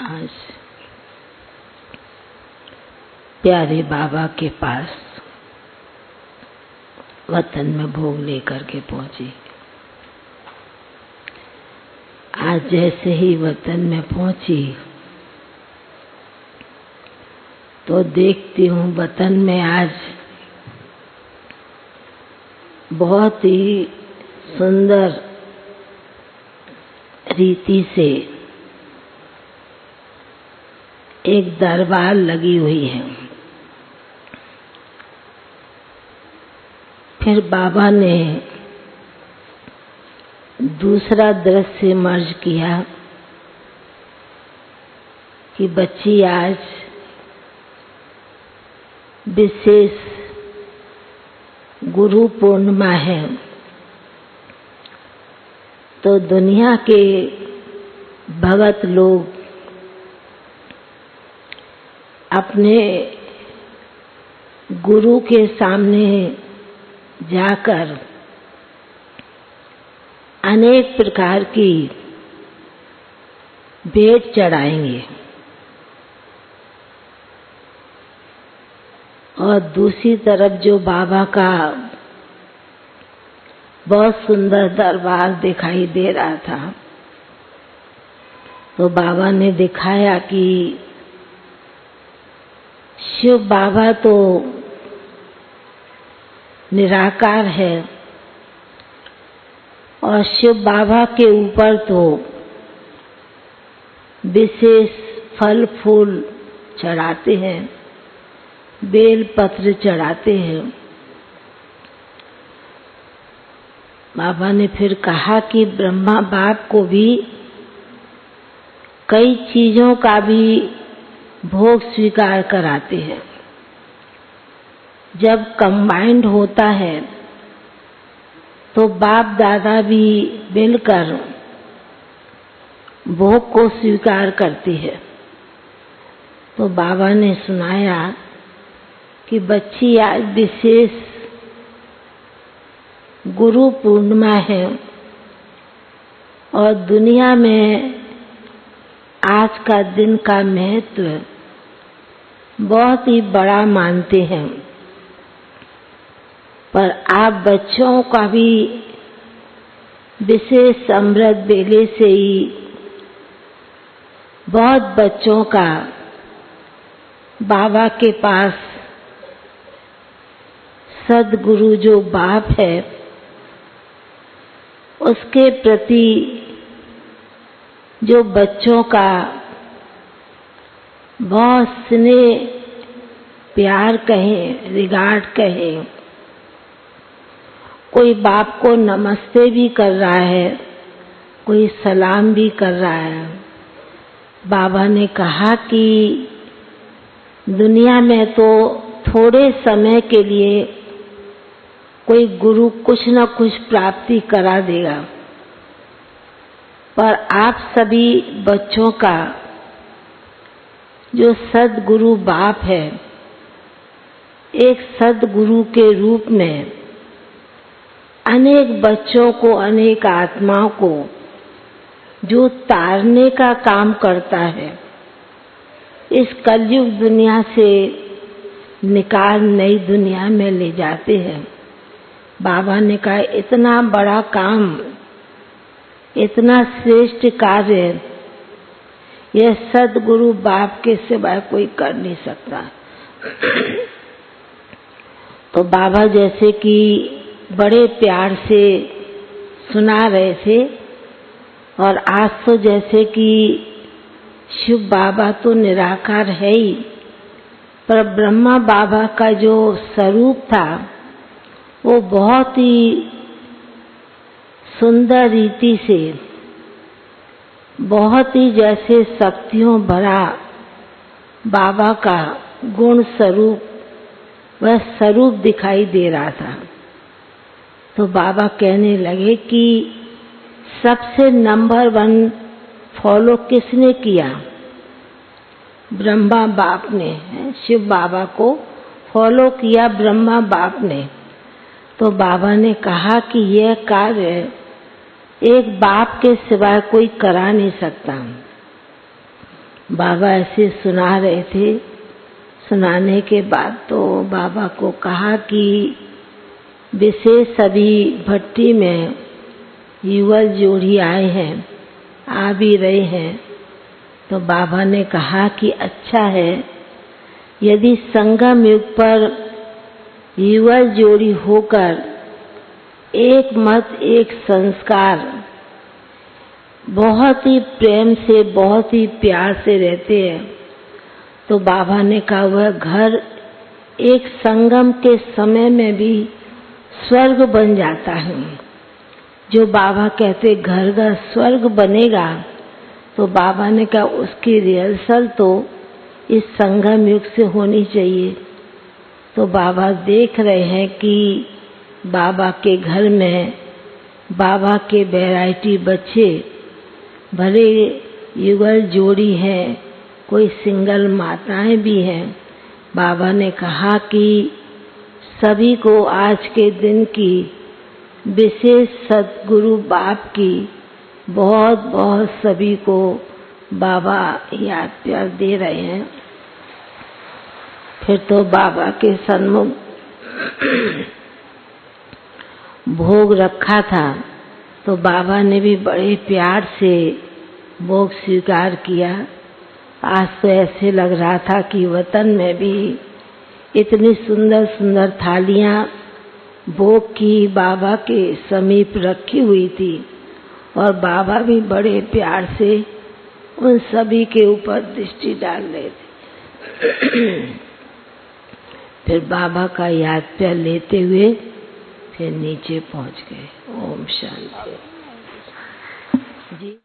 आज प्यारे बाबा के पास वतन में भोग लेकर के पहुंची। आज जैसे ही वतन में पहुंची तो देखती हूँ वतन में आज बहुत ही सुंदर रीति से एक दरबार लगी हुई है। फिर बाबा ने दूसरा दृश्य मर्ज किया कि बच्ची आज विशेष गुरु पूर्णिमा है, तो दुनिया के भगत लोग अपने गुरु के सामने जाकर अनेक प्रकार की भेंट चढ़ाएंगे और दूसरी तरफ जो बाबा का बहुत सुंदर दरबार दिखाई दे रहा था, तो बाबा ने दिखाया कि शिव बाबा तो निराकार है और शिव बाबा के ऊपर तो विशेष फल फूल चढ़ाते हैं, बेल पत्र चढ़ाते हैं। बाबा ने फिर कहा कि ब्रह्मा बाप को भी कई चीजों का भी भोग स्वीकार कराते हैं। जब कंबाइंड होता है तो बाप दादा भी मिलकर भोग को स्वीकार करते हैं। तो बाबा ने सुनाया कि बच्ची आज विशेष गुरु पूर्णिमा है और दुनिया में आज का दिन का महत्व बहुत ही बड़ा मानते हैं, पर आप बच्चों का भी विशेष अमृत बेले से ही बहुत बच्चों का बाबा के पास सद्गुरु जो बाप है उसके प्रति जो बच्चों का बहुत स्नेह प्यार कहें, रिगार्ड कहें, कोई बाप को नमस्ते भी कर रहा है, कोई सलाम भी कर रहा है। बाबा ने कहा कि दुनिया में तो थोड़े समय के लिए कोई गुरु कुछ न कुछ प्राप्ति करा देगा, पर आप सभी बच्चों का जो सद्गुरु बाप है, एक सद्गुरु के रूप में अनेक बच्चों को, अनेक आत्माओं को जो तारने का काम करता है, इस कलयुग दुनिया से निकाल नई दुनिया में ले जाते हैं। बाबा ने कहा इतना बड़ा काम, इतना श्रेष्ठ कार्य यह सद्गुरु बाप के सिवाय कोई कर नहीं सकता। तो बाबा जैसे कि बड़े प्यार से सुना रहे थे और आज तो जैसे कि शिव बाबा तो निराकार है ही, पर ब्रह्मा बाबा का जो स्वरूप था वो बहुत ही सुंदर रीति से, बहुत ही जैसे शक्तियों भरा बाबा का गुण स्वरूप, वह स्वरूप दिखाई दे रहा था। तो बाबा कहने लगे कि सबसे नंबर 1 फॉलो किसने किया? ब्रह्मा बाप ने। शिव बाबा को फॉलो किया ब्रह्मा बाप ने। तो बाबा ने कहा कि यह कार्य एक बाप के सिवाय कोई करा नहीं सकता। बाबा ऐसे सुना रहे थे। सुनाने के बाद तो बाबा को कहा कि विशेष अभी भट्टी में युगल जोड़ी आए हैं, आ भी रहे हैं। तो बाबा ने कहा कि अच्छा है, यदि संगम युग पर युगल जोड़ी होकर एक मत एक संस्कार बहुत ही प्रेम से, बहुत ही प्यार से रहते हैं, तो बाबा ने कहा वह घर एक संगम के समय में भी स्वर्ग बन जाता है। जो बाबा कहते घर का स्वर्ग बनेगा, तो बाबा ने कहा उसकी रिहर्सल तो इस संगम युग से होनी चाहिए। तो बाबा देख रहे हैं कि बाबा के घर में बाबा के वैरायटी बच्चे, भले युगल जोड़ी है, कोई सिंगल माताएं भी हैं। बाबा ने कहा कि सभी को आज के दिन की विशेष सद्गुरु बाप की बहुत बहुत सभी को बाबा याद प्यार दे रहे हैं। फिर तो बाबा के सन्मुख भोग रखा था, तो बाबा ने भी बड़े प्यार से भोग स्वीकार किया। आज तो ऐसे लग रहा था कि वतन में भी इतनी सुंदर सुंदर थालियां भोग की बाबा के समीप रखी हुई थी, और बाबा भी बड़े प्यार से उन सभी के ऊपर दृष्टि डाल रहे थे। फिर बाबा का याद प्यार लेते हुए फिर नीचे पहुंच गए। ओम शांति जी।